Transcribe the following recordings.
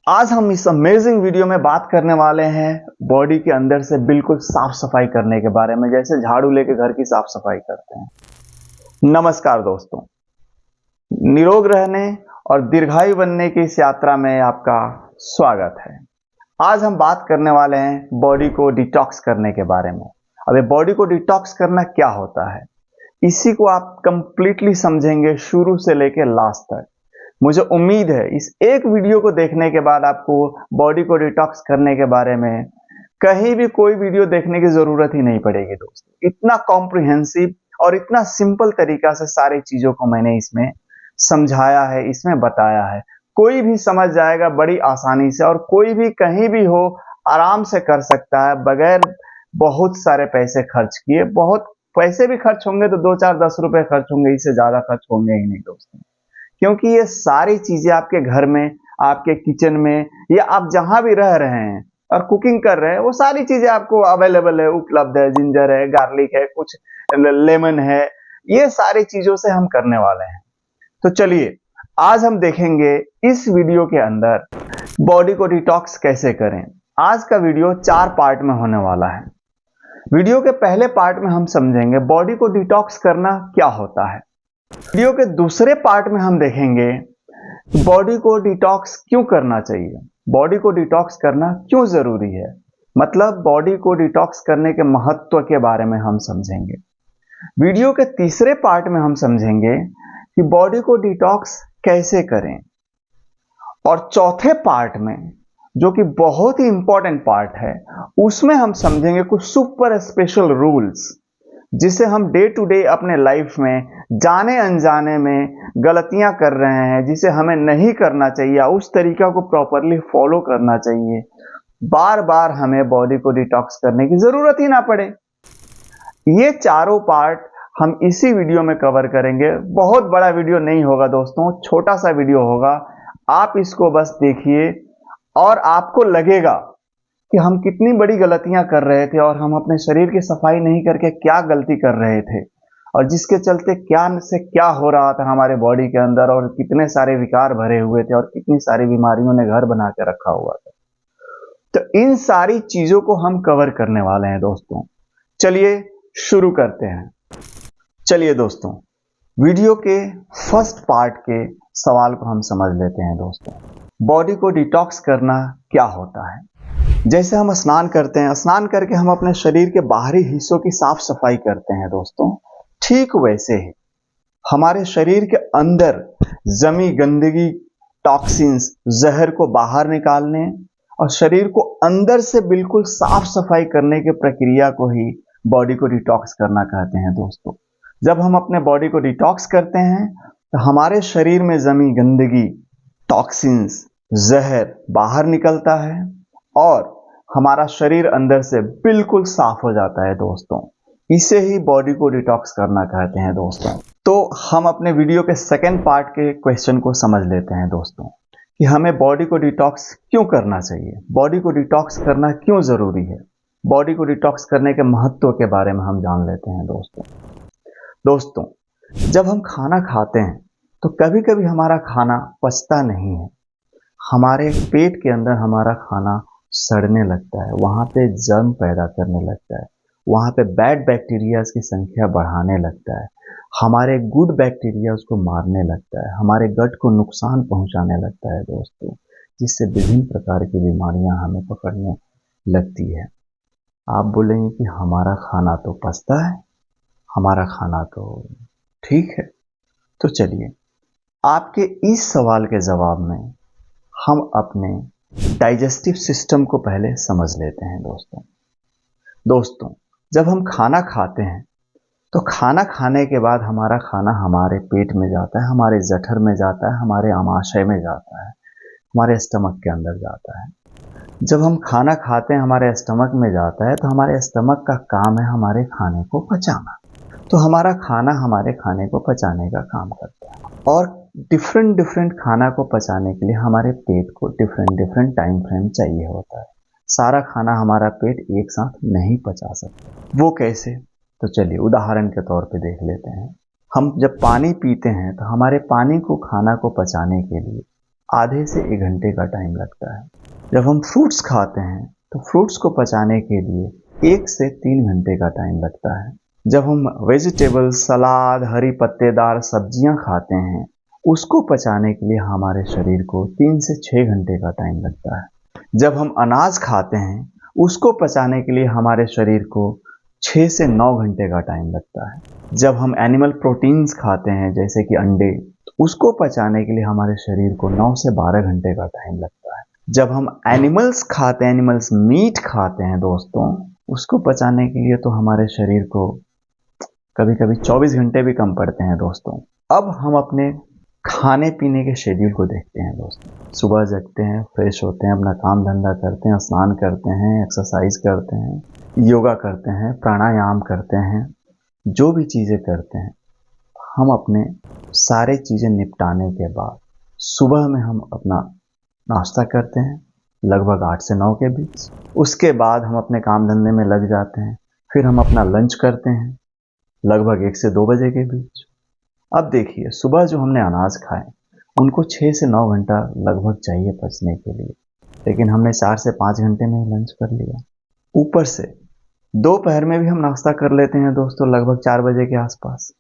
आज हम इस अमेजिंग वीडियो में बात करने वाले हैं बॉडी के अंदर से बिल्कुल साफ सफाई करने के बारे में, जैसे झाड़ू लेके घर की साफ सफाई करते हैं। नमस्कार दोस्तों, निरोग रहने और दीर्घायु बनने की इस यात्रा में आपका स्वागत है। आज हम बात करने वाले हैं बॉडी को डिटॉक्स करने के बारे में। अब ये बॉडी को डिटॉक्स करना क्या होता है, इसी को आप कंप्लीटली समझेंगे शुरू से लेकर लास्ट तक। मुझे उम्मीद है इस एक वीडियो को देखने के बाद आपको बॉडी को डिटॉक्स करने के बारे में कहीं भी कोई वीडियो देखने की जरूरत ही नहीं पड़ेगी दोस्तों। इतना कॉम्प्रिहेंसिव और इतना सिंपल तरीका से सारी चीजों को मैंने इसमें समझाया है, इसमें बताया है। कोई भी समझ जाएगा बड़ी आसानी से, और कोई भी कहीं भी हो आराम से कर सकता है बगैर बहुत सारे पैसे खर्च किए। बहुत पैसे भी खर्च होंगे तो 2-4-10 रुपए खर्च होंगे, इससे ज्यादा खर्च होंगे ही नहीं दोस्तों, क्योंकि ये सारी चीजें आपके घर में, आपके किचन में, या आप जहां भी रह रहे हैं और कुकिंग कर रहे हैं, वो सारी चीजें आपको अवेलेबल है, उपलब्ध है। जिंजर है, गार्लिक है, कुछ लेमन है, ये सारी चीजों से हम करने वाले हैं। तो चलिए आज हम देखेंगे इस वीडियो के अंदर बॉडी को डिटॉक्स कैसे करें। आज का वीडियो 4 पार्ट में होने वाला है। वीडियो के पहले पार्ट में हम समझेंगे बॉडी को डिटॉक्स करना क्या होता है। वीडियो के दूसरे पार्ट में हम देखेंगे बॉडी को डिटॉक्स क्यों करना चाहिए, बॉडी को डिटॉक्स करना क्यों जरूरी है, मतलब बॉडी को डिटॉक्स करने के महत्व के बारे में हम समझेंगे। वीडियो के तीसरे पार्ट में हम समझेंगे कि बॉडी को डिटॉक्स कैसे करें, और चौथे पार्ट में, जो कि बहुत ही इंपॉर्टेंट पार्ट है, उसमें हम समझेंगे कुछ सुपर स्पेशल रूल्स जिसे हम डे टू डे अपने लाइफ में जाने अनजाने में गलतियां कर रहे हैं, जिसे हमें नहीं करना चाहिए, उस तरीका को प्रॉपरली फॉलो करना चाहिए। बार बार हमें बॉडी को डिटॉक्स करने की जरूरत ही ना पड़े। ये चारों पार्ट हम इसी वीडियो में कवर करेंगे। बहुत बड़ा वीडियो नहीं होगा दोस्तों, छोटा सा वीडियो होगा। आप इसको बस देखिए और आपको लगेगा कि हम कितनी बड़ी गलतियां कर रहे थे और हम अपने शरीर की सफाई नहीं करके क्या गलती कर रहे थे, और जिसके चलते क्या से क्या हो रहा था हमारे बॉडी के अंदर, और कितने सारे विकार भरे हुए थे और कितनी सारी बीमारियों ने घर बना के रखा हुआ था। तो इन सारी चीजों को हम कवर करने वाले हैं दोस्तों। चलिए शुरू करते हैं। चलिए दोस्तों, वीडियो के फर्स्ट पार्ट के सवाल को हम समझ लेते हैं दोस्तों। बॉडी को डिटॉक्स करना क्या होता है। जैसे हम स्नान करते हैं, स्नान करके हम अपने शरीर के बाहरी हिस्सों की साफ सफाई करते हैं दोस्तों, ठीक वैसे ही हमारे शरीर के अंदर जमी गंदगी, टॉक्सिन्स, जहर को बाहर निकालने और शरीर को अंदर से बिल्कुल साफ सफाई करने की प्रक्रिया को ही बॉडी को डिटॉक्स करना कहते हैं दोस्तों। जब हम अपने बॉडी को डिटॉक्स करते हैं तो हमारे शरीर में जमी गंदगी, टॉक्सिन्स, जहर बाहर निकलता है और हमारा शरीर अंदर से बिल्कुल साफ हो जाता है दोस्तों। इसे ही बॉडी को डिटॉक्स करना कहते हैं दोस्तों। तो हम अपने वीडियो के सेकंड पार्ट के क्वेश्चन को समझ लेते हैं दोस्तों, कि हमें बॉडी को डिटॉक्स क्यों करना चाहिए, बॉडी को डिटॉक्स करना क्यों जरूरी है। बॉडी को डिटॉक्स करने के महत्व के बारे में हम जान लेते हैं दोस्तों, जब हम खाना खाते हैं तो कभी कभी हमारा खाना पचता नहीं है, हमारे पेट के अंदर हमारा खाना सड़ने लगता है, वहां पे जर्म पैदा करने लगता है, वहां पे बैड बैक्टीरिया की संख्या बढ़ाने लगता है, हमारे गुड बैक्टीरिया उसको मारने लगता है, हमारे गट को नुकसान पहुंचाने लगता है दोस्तों, जिससे विभिन्न प्रकार की बीमारियां हमें पकड़ने लगती है। आप बोलेंगे कि हमारा खाना तो पचता है, हमारा खाना तो ठीक है। तो चलिए आपके इस सवाल के जवाब में हम अपने डाइजेस्टिव सिस्टम को पहले समझ लेते हैं दोस्तों, जब हम खाना खाते हैं तो खाना खाने के बाद हमारा खाना हमारे पेट में जाता है, हमारे जठर में जाता है, हमारे आमाशय में जाता है, हमारे स्टमक के अंदर जाता है। जब हम खाना खाते हैं हमारे स्टमक में जाता है, तो हमारे स्टमक का काम है हमारे खाने को पचाना। तो हमारा खाना हमारे खाने को पचाने का काम करता है, और डिफरेंट खाना को पचाने के लिए हमारे पेट को डिफरेंट टाइम फ्रेम चाहिए होता है। सारा खाना हमारा पेट एक साथ नहीं पचा सकता। वो कैसे, तो चलिए उदाहरण के तौर पे देख लेते हैं। हम जब पानी पीते हैं तो हमारे पानी को, खाना को पचाने के लिए आधे से 1 घंटे का टाइम लगता है। जब हम फ्रूट्स खाते हैं तो फ्रूट्स को पचाने के लिए 1 से 3 घंटे का टाइम लगता है। जब हम वेजिटेबल, सलाद, हरी पत्तेदार सब्जियां खाते हैं उसको पचाने के लिए हमारे शरीर को 3 से 6 घंटे का टाइम लगता है। जब हम अनाज खाते हैं उसको पचाने के लिए हमारे शरीर को 6 से 9 घंटे का टाइम लगता है। जब हम एनिमल प्रोटीन्स खाते हैं जैसे कि अंडे, उसको पचाने के लिए हमारे शरीर को 9 से 12 घंटे का टाइम लगता है। जब हम एनिमल्स खाते हैं, एनिमल्स मीट खाते हैं दोस्तों, उसको पचाने के लिए तो हमारे शरीर को कभी कभी 24 घंटे भी कम पड़ते हैं दोस्तों। अब हम अपने खाने पीने के शेड्यूल को देखते हैं दोस्तों। सुबह जगते हैं, फ्रेश होते हैं, अपना काम धंधा करते हैं, स्नान करते हैं, एक्सरसाइज करते हैं, योगा करते हैं, प्राणायाम करते हैं, जो भी चीज़ें करते हैं हम अपने सारे चीज़ें निपटाने के बाद सुबह में हम अपना नाश्ता करते हैं लगभग 8 से 9 के बीच। उसके बाद हम अपने काम धंधे में लग जाते हैं। फिर हम अपना लंच करते हैं लगभग 1 से 2 बजे के बीच। अब देखिए, सुबह जो हमने अनाज खाए उनको 6 से 9 घंटा लगभग चाहिए पचने के लिए, लेकिन हमने 4 से 5 घंटे में ही लंच कर लिया। ऊपर से दोपहर में भी हम नाश्ता कर लेते हैं दोस्तों लगभग 4 बजे के आसपास।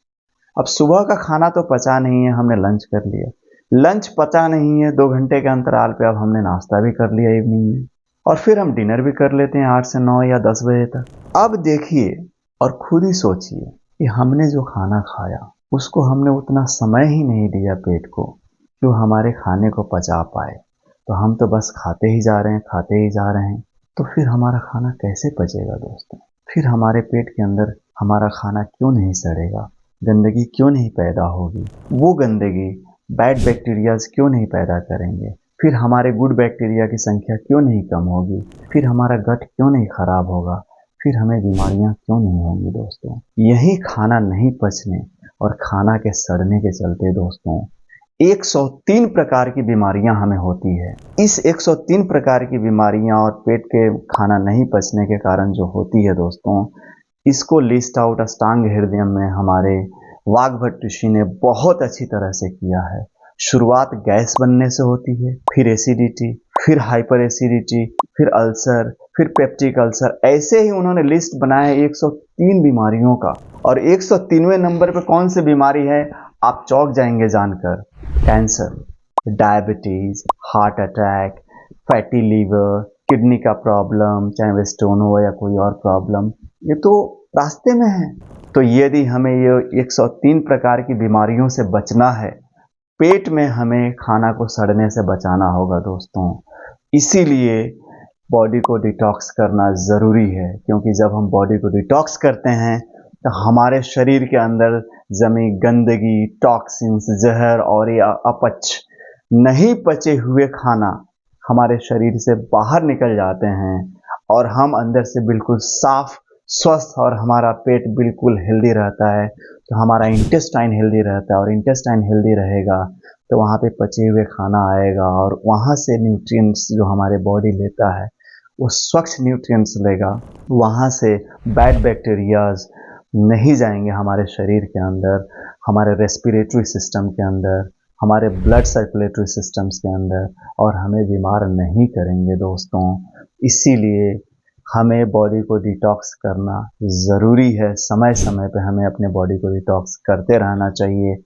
अब सुबह का खाना तो पचा नहीं है, हमने लंच कर लिया। लंच पचा नहीं है, 2 घंटे के अंतराल पे अब हमने नाश्ता भी कर लिया इवनिंग में, और फिर हम डिनर भी कर लेते हैं 8 से 9 या 10 बजे तक। अब देखिए और खुद ही सोचिए कि हमने जो खाना खाया उसको हमने उतना समय ही नहीं दिया पेट को जो हमारे खाने को पचा पाए। तो हम तो बस खाते ही जा रहे हैं, खाते ही जा रहे हैं, तो फिर हमारा खाना कैसे पचेगा दोस्तों? फिर हमारे पेट के अंदर हमारा खाना क्यों नहीं सड़ेगा? गंदगी क्यों नहीं पैदा होगी? वो गंदगी बैड बैक्टीरियाज क्यों नहीं पैदा करेंगे? फिर हमारे गुड बैक्टीरिया की संख्या क्यों नहीं कम होगी? फिर हमारा गट क्यों नहीं खराब होगा? फिर हमें बीमारियां क्यों नहीं होंगी दोस्तों? यही खाना नहीं पचने और खाना के सड़ने के चलते दोस्तों 103 प्रकार की बीमारियां हमें होती है। इस 103 प्रकार की बीमारियां और पेट के खाना नहीं पचने के कारण जो होती है दोस्तों, इसको लिस्ट आउट अष्टांग हृदय में हमारे वाघभट्ट ऋषि ने बहुत अच्छी तरह से किया है। शुरुआत गैस बनने से होती है, फिर एसिडिटी, फिर हाइपर एसिडिटी, फिर अल्सर, फिर पेप्टिक अल्सर। ऐसे ही उन्होंने लिस्ट बनाया है 103 बीमारियों का। और 103वें नंबर पे कौन सी बीमारी है आप चौंक जाएंगे जानकर। Cancer, diabetes, heart attack, fatty liver, kidney का प्रॉब्लम, चाहे वे स्टोन हो या कोई और प्रॉब्लम, ये तो रास्ते में है। तो यदि हमें ये 103 प्रकार की बीमारियों से बचना है, पेट में हमें खाना को सड़ने से बचाना होगा दोस्तों। इसीलिए बॉडी को डिटॉक्स करना ज़रूरी है, क्योंकि जब हम बॉडी को डिटॉक्स करते हैं तो हमारे शरीर के अंदर जमी गंदगी, टॉक्सिन्स, जहर और ये अपच नहीं पचे हुए खाना हमारे शरीर से बाहर निकल जाते हैं और हम अंदर से बिल्कुल साफ, स्वस्थ और हमारा पेट बिल्कुल हेल्दी रहता है। तो हमारा इंटेस्टाइन हेल्दी रहता है और इंटेस्टाइन हेल्दी रहेगा तो वहाँ पे पचे हुए खाना आएगा और वहाँ से न्यूट्रिएंट्स जो हमारे बॉडी लेता है वो स्वच्छ न्यूट्रिएंट्स लेगा। वहाँ से बैड बैक्टीरियाज नहीं जाएंगे हमारे शरीर के अंदर, हमारे रेस्पिरेटरी सिस्टम के अंदर, हमारे ब्लड सर्कुलेटरी सिस्टम्स के अंदर, और हमें बीमार नहीं करेंगे दोस्तों। इसीलिए हमें बॉडी को डिटॉक्स करना ज़रूरी है। समय समय पे हमें अपने बॉडी को डिटॉक्स करते रहना चाहिए।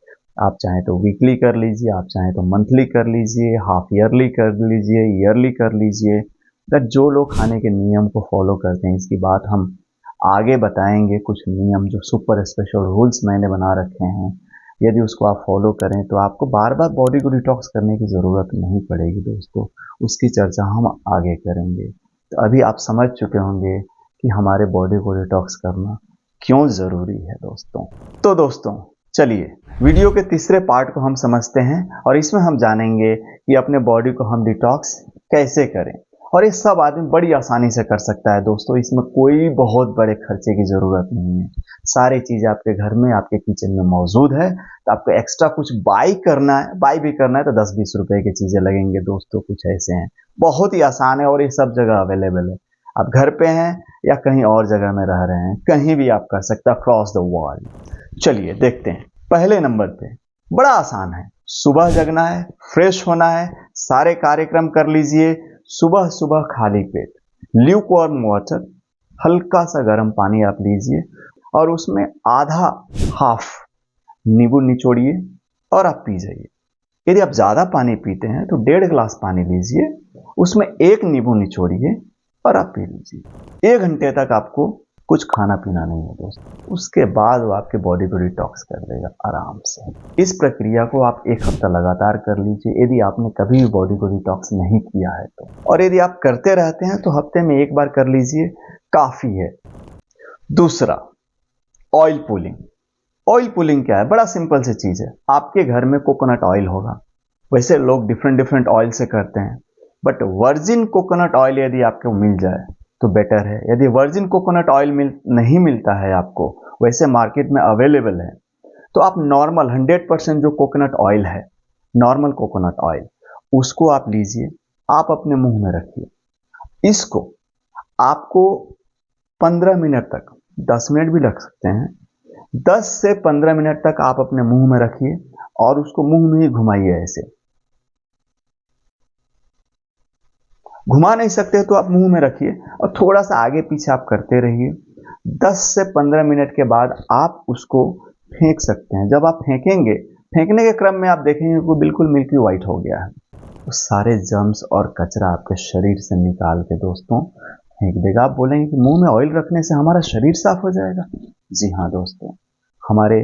आप चाहें तो वीकली कर लीजिए, आप चाहें तो मंथली कर लीजिए, हाफ ईयरली कर लीजिए, ईयरली कर लीजिए। बट जो लोग खाने के नियम को फॉलो करते हैं, इसकी बात हम आगे बताएंगे। कुछ नियम जो सुपर स्पेशल रूल्स मैंने बना रखे हैं, यदि उसको आप फॉलो करें तो आपको बार बार बॉडी को डिटॉक्स करने की ज़रूरत नहीं पड़ेगी दोस्तों। उसकी चर्चा हम आगे करेंगे। तो अभी आप समझ चुके होंगे कि हमारे बॉडी को डिटॉक्स करना क्यों ज़रूरी है दोस्तों। तो दोस्तों चलिए वीडियो के तीसरे पार्ट को हम समझते हैं और इसमें हम जानेंगे कि अपने बॉडी को हम डिटॉक्स कैसे करें। और ये सब आदमी बड़ी आसानी से कर सकता है दोस्तों। इसमें कोई बहुत बड़े खर्चे की ज़रूरत नहीं है। सारी चीज़ें आपके घर में, आपके किचन में मौजूद है। तो आपको एक्स्ट्रा कुछ बाई भी करना है तो 10-20 रुपए की चीज़ें लगेंगे दोस्तों। कुछ ऐसे हैं, बहुत ही आसान है और ये सब जगह अवेलेबल है। आप घर पे हैं या कहीं और जगह में रह रहे हैं, कहीं भी आप कर सकते हैं, अक्रॉस द वर्ल्ड। चलिए देखते हैं। पहले नंबर पे बड़ा आसान है। सुबह जगना है, फ्रेश होना है, सारे कार्यक्रम कर लीजिए। सुबह सुबह खाली पेट ल्यूकवार्म वाटर, हल्का सा गर्म पानी आप लीजिए और उसमें आधा हाफ नींबू निचोड़िए और आप पी जाइए। यदि आप ज़्यादा पानी पीते हैं तो 1.5 गिलास पानी लीजिए, उसमें 1 नींबू निचोड़िए और आप पी लीजिए। 1 घंटे तक आपको कुछ खाना पीना नहीं है दोस्तों। उसके बाद वो आपके बॉडी को डिटॉक्स कर देगा आराम से। इस प्रक्रिया को आप 1 हफ्ता लगातार कर लीजिए यदि आपने कभी भी बॉडी को डिटॉक्स नहीं किया है तो। और यदि आप करते रहते हैं तो हफ्ते में 1 बार कर लीजिए, काफ़ी है। दूसरा, ऑयल पुलिंग। ऑयल पुलिंग क्या है? बड़ा सिंपल सी चीज़ है। आपके घर में कोकोनट ऑयल होगा, वैसे लोग डिफरेंट ऑयल से करते हैं, बट वर्जिन कोकोनट ऑयल यदि आपको मिल जाए तो बेटर है। यदि वर्जिन कोकोनट ऑयल नहीं मिलता है आपको, वैसे मार्केट में अवेलेबल है, तो आप नॉर्मल 100% जो कोकोनट ऑयल है, नॉर्मल कोकोनट ऑयल, उसको आप लीजिए, आप अपने मुंह में रखिए। इसको आपको 15 मिनट तक, 10 मिनट भी लग सकते हैं, 10 से 15 मिनट तक आप अपने मुंह में रखिए और उसको मुंह में ही घुमाइए। ऐसे घुमा नहीं सकते तो आप मुंह में रखिए और थोड़ा सा आगे पीछे आप करते रहिए। 10 से 15 मिनट के बाद आप उसको फेंक सकते हैं। जब आप फेंकेंगे, फेंकने के क्रम में आप देखेंगे कि बिल्कुल मिल्की वाइट हो गया है। तो सारे जर्म्स और कचरा आपके शरीर से निकाल के दोस्तों फेंक देगा। आप बोलेंगे कि मुंह में ऑयल रखने से हमारा शरीर साफ हो जाएगा। जी हाँ दोस्तों, हमारे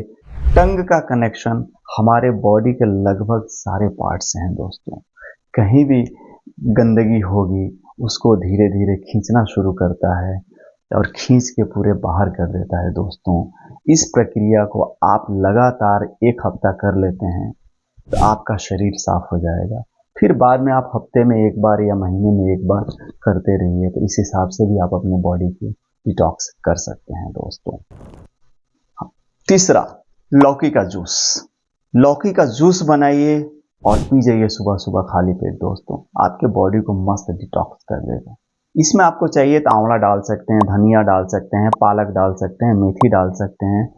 टंग का कनेक्शन हमारे बॉडी के लगभग सारे पार्ट से हैं दोस्तों। कहीं भी गंदगी होगी उसको धीरे धीरे खींचना शुरू करता है और खींच के पूरे बाहर कर देता है दोस्तों। इस प्रक्रिया को आप लगातार 1 हफ्ता कर लेते हैं तो आपका शरीर साफ हो जाएगा। फिर बाद में आप हफ्ते में 1 बार या महीने में 1 बार करते रहिए, तो इस हिसाब से भी आप अपने बॉडी की डिटॉक्स कर सकते हैं दोस्तों। तीसरा, लौकी का जूस। लौकी का जूस बनाइए और पी जाइए सुबह सुबह खाली पेट दोस्तों। आपके बॉडी को मस्त डिटॉक्स कर देगा। इसमें आपको चाहिए तो आंवला डाल सकते हैं, धनिया डाल सकते हैं, पालक डाल सकते हैं, मेथी डाल सकते हैं।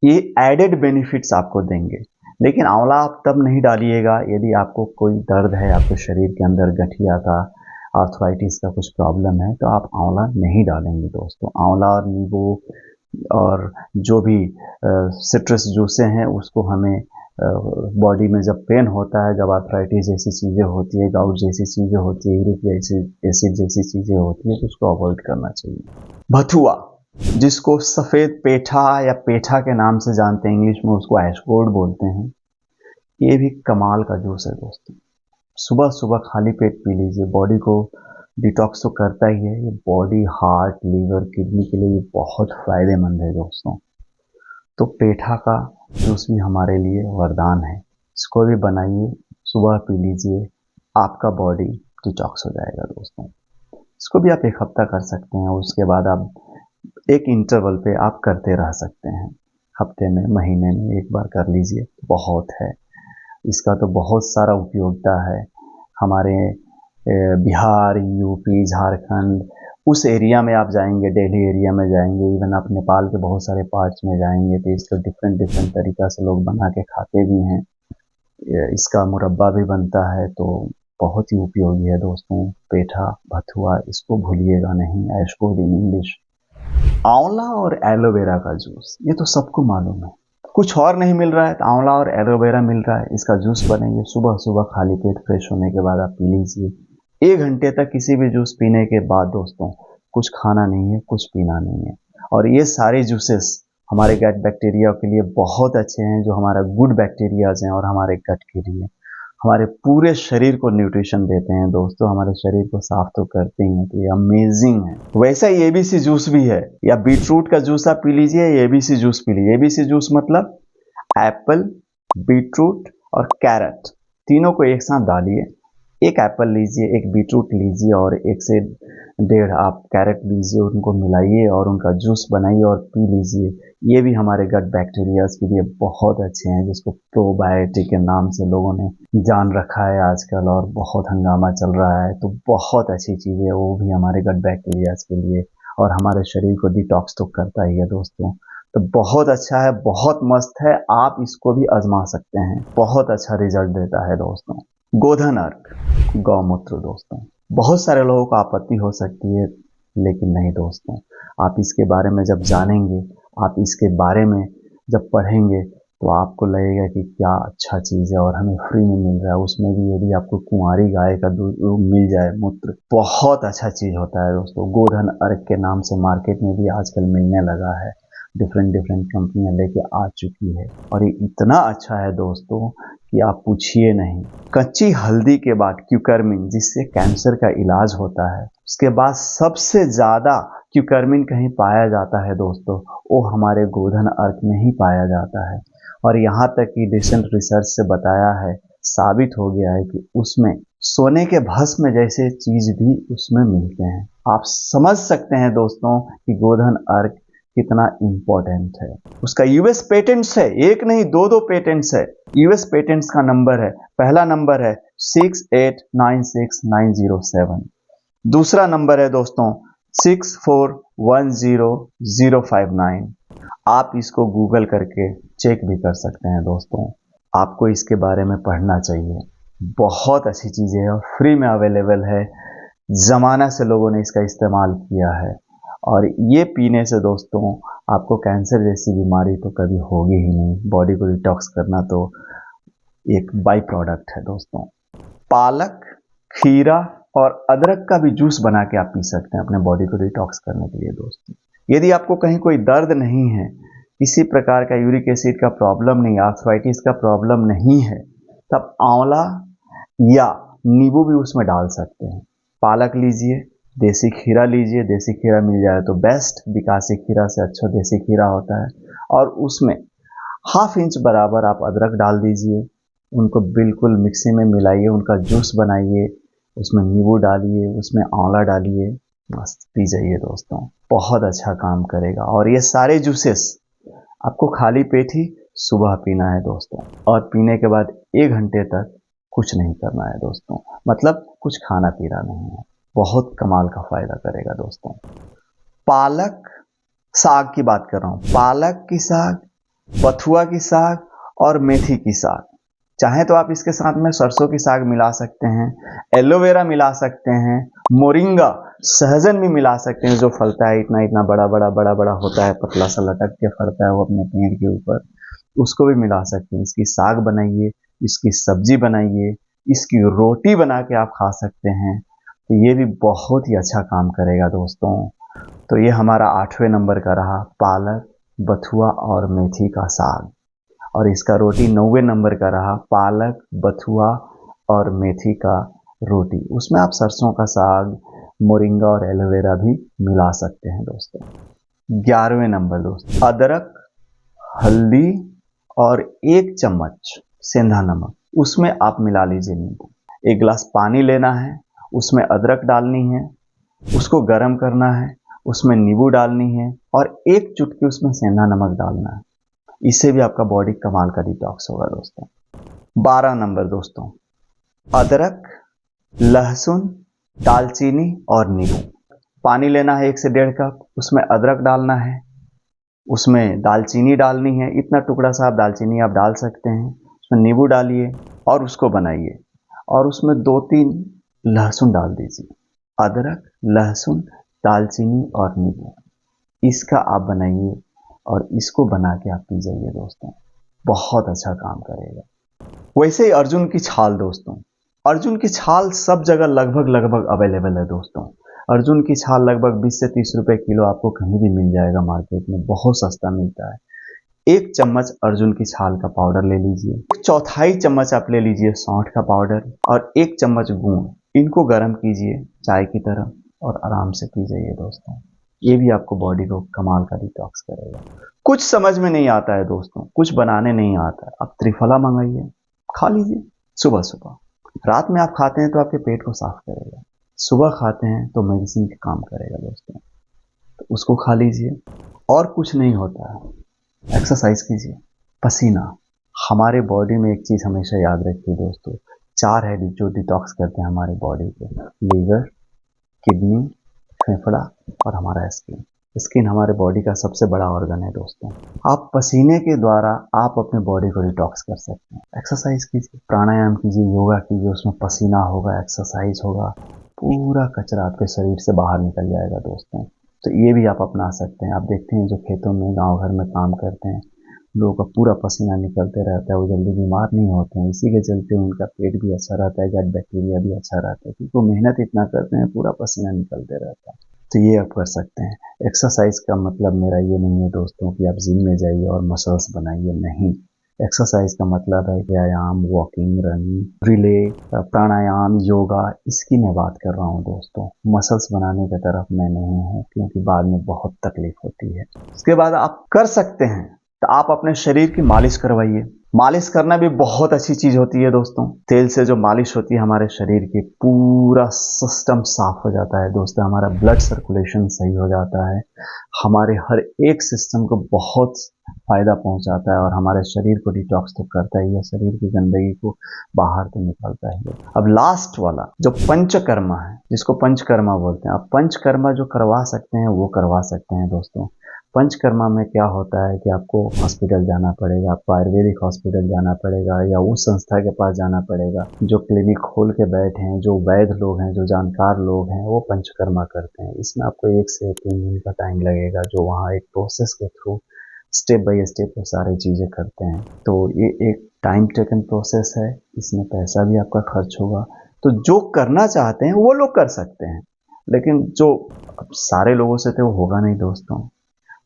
ये एडेड बेनिफिट्स आपको देंगे। लेकिन आंवला आप तब नहीं डालिएगा यदि आपको कोई दर्द है, आपके शरीर के अंदर गठिया का, आर्थराइटिस का कुछ प्रॉब्लम है, तो आप आंवला नहीं डालेंगे दोस्तों। आंवला और नींबू और जो भी सिट्रस जूसें हैं उसको हमें बॉडी में जब पेन होता है, जब आर्थराइटिस जैसी चीज़ें होती है, गाउट जैसी चीज़ें होती है, यूरिक एसिड जैसी चीज़ें होती है, तो उसको अवॉइड करना चाहिए। भथुआ, जिसको सफ़ेद पेठा या पेठा के नाम से जानते हैं, इंग्लिश में उसको ऐशगोर्ड बोलते हैं, ये भी कमाल का जूस है दोस्तों। सुबह सुबह खाली पेट पी लीजिए। बॉडी को डिटॉक्स तो करता ही है, ये बॉडी, हार्ट, लीवर, किडनी के लिए बहुत फ़ायदेमंद है दोस्तों। तो पेठा का जूस भी हमारे लिए वरदान है। इसको भी बनाइए, सुबह पी लीजिए, आपका बॉडी डिटॉक्स हो जाएगा दोस्तों। इसको भी आप 1 हफ्ता कर सकते हैं, उसके बाद आप एक इंटरवल पे आप करते रह सकते हैं। हफ्ते में, महीने में 1 बार कर लीजिए, बहुत है। इसका तो बहुत सारा उपयोगिता है। हमारे बिहार, यूपी, झारखंड, उस एरिया में आप जाएंगे, दिल्ली एरिया में जाएंगे, इवन आप नेपाल के बहुत सारे पार्ट्स में जाएंगे तो इसको डिफरेंट तरीक़ा से लोग बना के खाते भी हैं। इसका मुरब्बा भी बनता है, तो बहुत ही उपयोगी है दोस्तों। पेठा, भथुआ, इसको भूलिएगा नहीं। ऐशगोर्ड इन इंग्लिश। आंवला और एलोवेरा का जूस, ये तो सबको मालूम है। कुछ और नहीं मिल रहा है तो आंवला और एलोवेरा मिल रहा है, इसका जूस बनाइए। सुबह सुबह खाली पेट फ्रेश होने के बाद आप पी लीजिए। 1 घंटे तक किसी भी जूस पीने के बाद दोस्तों कुछ खाना नहीं है, कुछ पीना नहीं है। और ये सारे जूसेस हमारे गट बैक्टीरिया के लिए बहुत अच्छे हैं, जो हमारा गुड बैक्टीरियाज हैं, और हमारे गट के लिए, हमारे पूरे शरीर को न्यूट्रिशन देते हैं दोस्तों। हमारे शरीर को साफ तो करते ही हैं, तो ये अमेजिंग है। वैसा ही एबीसी जूस भी है, या बीटरूट का जूस आप पी लीजिए, एबीसी जूस पी लीजिए। एबीसी जूस मतलब एप्पल, बीटरूट और कैरेट, तीनों को एक साथ डालिए। 1 एप्पल लीजिए, 1 बीटरूट लीजिए और 1 से 1.5 आप कैरेट लीजिए, उनको मिलाइए और उनका जूस बनाइए और पी लीजिए। ये भी हमारे गट बैक्टीरियाज के लिए बहुत अच्छे हैं, जिसको प्रोबायोटिक के नाम से लोगों ने जान रखा है आजकल, और बहुत हंगामा चल रहा है। तो बहुत अच्छी चीज़ है वो भी हमारे गट बैक्टीरियाज के लिए, और हमारे शरीर को डिटॉक्स तो करता ही है दोस्तों। तो बहुत अच्छा है, बहुत मस्त है, आप इसको भी आजमा सकते हैं, बहुत अच्छा रिजल्ट देता है दोस्तों। गोधन अर्क गौमूत्र दोस्तों, बहुत सारे लोगों को आपत्ति हो सकती है, लेकिन नहीं दोस्तों, आप इसके बारे में जब जानेंगे, आप इसके बारे में जब पढ़ेंगे तो आपको लगेगा कि क्या अच्छा चीज़ है और हमें फ्री में मिल रहा है, उसमें भी यदि आपको कुंवारी गाय का दूध मिल जाए, मूत्र, बहुत अच्छा चीज़ होता है दोस्तों। गोधन अर्क के नाम से मार्केट में भी आजकल मिलने लगा है, डिफरेंट कंपनियां लेके आ चुकी है और ये इतना अच्छा है दोस्तों कि आप पूछिए नहीं। कच्ची हल्दी के बाद क्यूकर्मिन, जिससे कैंसर का इलाज होता है, उसके बाद सबसे ज़्यादा क्यूकर्मिन कहीं पाया जाता है दोस्तों, वो हमारे गोधन अर्क में ही पाया जाता है। और यहाँ तक कि रिसेंट रिसर्च से बताया है, साबित हो गया है कि उसमें सोने के भस्म जैसे चीज भी उसमें मिलते हैं। आप समझ सकते हैं दोस्तों कि गोधन अर्क कितना इंपॉर्टेंट है। उसका यूएस पेटेंट्स है, एक नहीं दो पेटेंट्स है। यूएस पेटेंट्स का नंबर है, पहला नंबर है 6896907, दूसरा नंबर है दोस्तों 6410059। आप इसको गूगल करके चेक भी कर सकते हैं दोस्तों, आपको इसके बारे में पढ़ना चाहिए। बहुत अच्छी चीज़ है और फ्री में अवेलेबल है, ज़माना से लोगों ने इसका इस्तेमाल किया है और ये पीने से दोस्तों आपको कैंसर जैसी बीमारी तो कभी होगी ही नहीं। बॉडी को डिटॉक्स करना तो एक बाई प्रोडक्ट है दोस्तों। पालक, खीरा और अदरक का भी जूस बना के आप पी सकते हैं अपने बॉडी को डिटॉक्स करने के लिए दोस्तों। यदि आपको कहीं कोई दर्द नहीं है, किसी प्रकार का यूरिक एसिड का प्रॉब्लम नहीं, आर्थराइटिस का प्रॉब्लम नहीं है, तब आंवला या नींबू भी उसमें डाल सकते हैं। पालक लीजिए, देसी खीरा लीजिए, देसी खीरा मिल जाए तो बेस्ट, बिकासी खीरा से अच्छा देसी खीरा होता है, और उसमें 1/2 इंच बराबर आप अदरक डाल दीजिए, उनको बिल्कुल मिक्सी में मिलाइए, उनका जूस बनाइए, उसमें नींबू डालिए, उसमें आंवला डालिए, मस्त पी जाइए दोस्तों, बहुत अच्छा काम करेगा। और ये सारे जूसेस आपको खाली पेट ही सुबह पीना है दोस्तों, और पीने के बाद 1 घंटे तक कुछ नहीं करना है दोस्तों, मतलब कुछ खाना पीना नहीं है। बहुत कमाल का फायदा करेगा दोस्तों। पालक साग की बात कर रहा हूँ, पालक की साग, बथुआ की साग और मेथी की साग, चाहे तो आप इसके साथ में सरसों की साग मिला सकते हैं, एलोवेरा मिला सकते हैं, मोरिंगा, सहजन भी मिला सकते हैं, जो फलता है इतना इतना बड़ा बड़ा होता है, पतला सा लटक के फलता है वो अपने पेड़ के ऊपर, उसको भी मिला सकते हैं। इसकी साग बनाइए, इसकी सब्जी बनाइए, इसकी रोटी बना के आप खा सकते हैं, तो ये भी बहुत ही अच्छा काम करेगा दोस्तों। तो ये हमारा 8वें नंबर का रहा, पालक, बथुआ और मेथी का साग। और इसका रोटी 9वें नंबर का रहा, पालक, बथुआ और मेथी का रोटी। उसमें आप सरसों का साग, मोरिंगा और एलोवेरा भी मिला सकते हैं दोस्तों। 11वें नंबर दोस्तों, अदरक, हल्दी और 1 चम्मच सेंधा नमक, उसमें आप मिला लीजिए नींबू। 1 गिलास पानी लेना है, उसमें अदरक डालनी है, उसको गर्म करना है, उसमें नींबू डालनी है और 1 चुटकी उसमें सेंधा नमक डालना है। इससे भी आपका बॉडी कमाल का डिटॉक्स होगा दोस्तों। 12 नंबर दोस्तों, अदरक, लहसुन, दालचीनी और नींबू। पानी लेना है 1 से 1.5 कप, उसमें अदरक डालना है, उसमें दालचीनी डालनी है, इतना टुकड़ा सा आप दालचीनी आप डाल सकते हैं, उसमें नींबू डालिए और उसको बनाइए, और उसमें 2-3 लहसुन डाल दीजिए। अदरक, लहसुन, दालचीनी और नींबू, इसका आप बनाइए और इसको बना के आप पी जाइए दोस्तों, बहुत अच्छा काम करेगा। वैसे ही अर्जुन की छाल दोस्तों, अर्जुन की छाल सब जगह लगभग अवेलेबल है दोस्तों। अर्जुन की छाल लगभग 20 से 30 रुपए किलो आपको कहीं भी मिल जाएगा मार्केट में, बहुत सस्ता मिलता है। 1 चम्मच अर्जुन की छाल का पाउडर ले लीजिए, 1/4 चम्मच आप ले लीजिए सौंठ का पाउडर और 1 चम्मच गुड़, इनको गर्म कीजिए चाय की तरह और आराम से पी जाइए दोस्तों। ये भी आपको बॉडी को कमाल का डिटॉक्स करेगा। कुछ समझ में नहीं आता है दोस्तों, कुछ बनाने नहीं आता है, आप त्रिफला मंगाइए, खा लीजिए सुबह सुबह। रात में आप खाते हैं तो आपके पेट को साफ करेगा, सुबह खाते हैं तो मेडिसिन का काम करेगा दोस्तों, तो उसको खा लीजिए। और कुछ नहीं होता है, एक्सरसाइज कीजिए, पसीना। हमारे बॉडी में एक चीज हमेशा याद रखिए दोस्तों, 4 है जो डिटॉक्स करते हैं हमारे बॉडी को, लीवर, किडनी, फेफड़ा और हमारा स्किन। स्किन हमारे बॉडी का सबसे बड़ा ऑर्गन है दोस्तों। आप पसीने के द्वारा आप अपने बॉडी को डिटॉक्स कर सकते हैं। एक्सरसाइज कीजिए, प्राणायाम कीजिए, योगा कीजिए, उसमें पसीना होगा, एक्सरसाइज होगा, पूरा कचरा आपके शरीर से बाहर निकल जाएगा दोस्तों। तो ये भी आप अपना सकते हैं। आप देखते हैं जो खेतों में गांव घर में काम करते हैं, लोगों का पूरा पसीना निकलते रहता है, वो जल्दी बीमार नहीं होते हैं। इसी के चलते उनका पेट भी अच्छा रहता है, गट बैक्टीरिया भी अच्छा रहता है, क्योंकि वो मेहनत इतना करते हैं, पूरा पसीना निकलते रहता है। तो ये आप कर सकते हैं। एक्सरसाइज का मतलब मेरा ये नहीं है दोस्तों कि आप जिम में जाइए और मसल्स बनाइए, नहीं। एक्सरसाइज का मतलब है व्यायाम, वॉकिंग, रनिंग, रिले, प्राणायाम, योगा, इसकी मैं बात कर रहा हूँ दोस्तों। मसल्स बनाने की तरफ मैं नहीं हूँ, क्योंकि बाद में बहुत तकलीफ होती है। उसके बाद आप कर सकते हैं तो आप अपने शरीर की मालिश करवाइए। मालिश करना भी बहुत अच्छी चीज होती है दोस्तों। तेल से जो मालिश होती है हमारे शरीर की, पूरा सिस्टम साफ हो जाता है दोस्तों। हमारा ब्लड सर्कुलेशन सही हो जाता है, हमारे हर एक सिस्टम को बहुत फायदा पहुंचाता है और हमारे शरीर को डिटॉक्स तो करता ही है, शरीर की गंदगी को बाहर तो निकालता है। अब लास्ट वाला जो पंचकर्मा है, जिसको पंचकर्मा बोलते हैं, आप पंचकर्मा जो करवा सकते हैं वो करवा सकते हैं दोस्तों। पंचकर्मा में क्या होता है कि आपको हॉस्पिटल जाना पड़ेगा, आपको आयुर्वेदिक हॉस्पिटल जाना पड़ेगा या उस संस्था के पास जाना पड़ेगा जो क्लिनिक खोल के बैठे हैं, जो वैद्य लोग हैं, जो जानकार लोग हैं, वो पंचकर्मा करते हैं। इसमें आपको 1 से 3 दिन का टाइम लगेगा, जो वहाँ एक प्रोसेस के थ्रू स्टेप बाय स्टेप वो सारी चीज़ें करते हैं। तो ये एक टाइम टेकन प्रोसेस है, इसमें पैसा भी आपका खर्च होगा। तो जो करना चाहते हैं वो लोग कर सकते हैं, लेकिन जो सारे लोगों से तो वो होगा नहीं दोस्तों।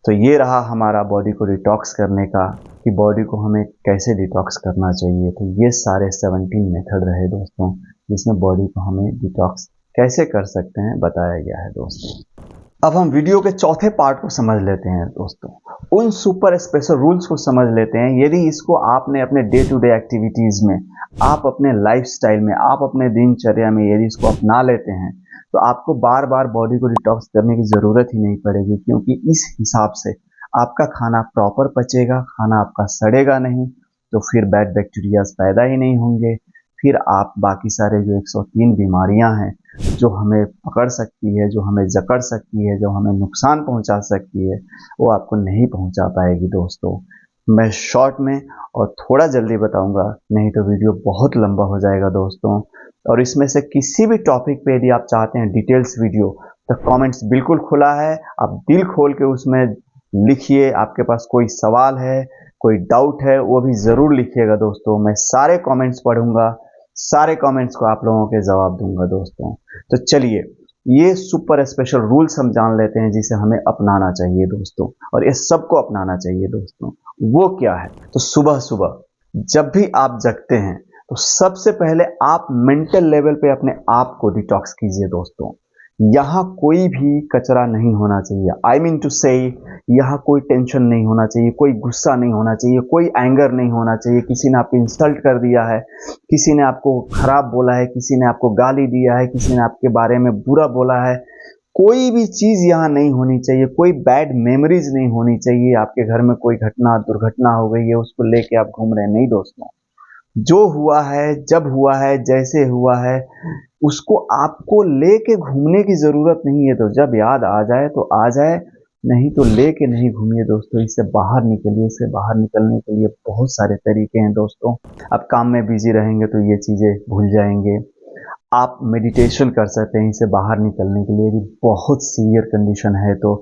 तो ये रहा हमारा बॉडी को डिटॉक्स करने का, कि बॉडी को हमें कैसे डिटॉक्स करना चाहिए। तो ये सारे 17 मेथड रहे दोस्तों, जिसमें बॉडी को हमें डिटॉक्स कैसे कर सकते हैं बताया गया है दोस्तों। अब हम वीडियो के चौथे पार्ट को समझ लेते हैं दोस्तों। उन सुपर स्पेशल रूल्स को समझ लेते हैं। यदि इसको आपने अपने डे टू डे एक्टिविटीज में, आप अपने लाइफस्टाइल में, आप अपने दिनचर्या में यदि इसको अपना लेते हैं तो आपको बार बार बॉडी को डिटॉक्स करने की ज़रूरत ही नहीं पड़ेगी, क्योंकि इस हिसाब से आपका खाना प्रॉपर पचेगा, खाना आपका सड़ेगा नहीं, तो फिर बैड बैक्टीरियाज पैदा ही नहीं होंगे। फिर आप बाकी सारे जो 103 बीमारियां हैं जो हमें पकड़ सकती है, जो हमें जकड़ सकती है, जो हमें नुकसान पहुंचा सकती है, वो आपको नहीं पहुंचा पाएगी दोस्तों। मैं शॉर्ट में और थोड़ा जल्दी बताऊंगा, नहीं तो वीडियो बहुत लंबा हो जाएगा दोस्तों। और इसमें से किसी भी टॉपिक पे यदि आप चाहते हैं डिटेल्स वीडियो, तो कमेंट्स बिल्कुल खुला है, आप दिल खोल के उसमें लिखिए। आपके पास कोई सवाल है, कोई डाउट है, वो भी ज़रूर लिखिएगा दोस्तों। मैं सारे कमेंट्स पढ़ूंगा, सारे कमेंट्स को आप लोगों के जवाब दूंगा दोस्तों। तो चलिए, ये सुपर स्पेशल रूल्स हम जान लेते हैं जिसे हमें अपनाना चाहिए दोस्तों, और ये सबको अपनाना चाहिए दोस्तों। वो क्या है? तो सुबह सुबह जब भी आप जगते हैं तो सबसे पहले आप मेंटल लेवल पे अपने आप को डिटॉक्स कीजिए दोस्तों। यहाँ कोई भी कचरा नहीं होना चाहिए। आई मीन टू से, यहाँ कोई टेंशन नहीं होना चाहिए, कोई गुस्सा नहीं होना चाहिए, कोई एंगर नहीं होना चाहिए। किसी ने आपको इंसल्ट कर दिया है, किसी ने आपको खराब बोला है, किसी ने आपको गाली दिया है, किसी ने आपके बारे में बुरा बोला है, कोई भी चीज़ यहाँ नहीं होनी चाहिए। कोई बैड मेमोरीज नहीं होनी चाहिए। आपके घर में कोई घटना दुर्घटना हो गई है, उसको लेके आप घूम रहे हैं, नहीं दोस्तों। जो हुआ है, जब हुआ है, जैसे हुआ है, उसको आपको लेके घूमने की जरूरत नहीं है। तो जब याद आ जाए तो आ जाए, नहीं तो लेके नहीं घूमिए दोस्तों। इससे बाहर निकलिए। इससे बाहर निकलने के लिए बहुत सारे तरीके हैं दोस्तों। आप काम में बिजी रहेंगे तो ये चीजें भूल जाएंगे। आप मेडिटेशन कर सकते हैं इससे बाहर निकलने के लिए। यदि बहुत सीवियर कंडीशन है तो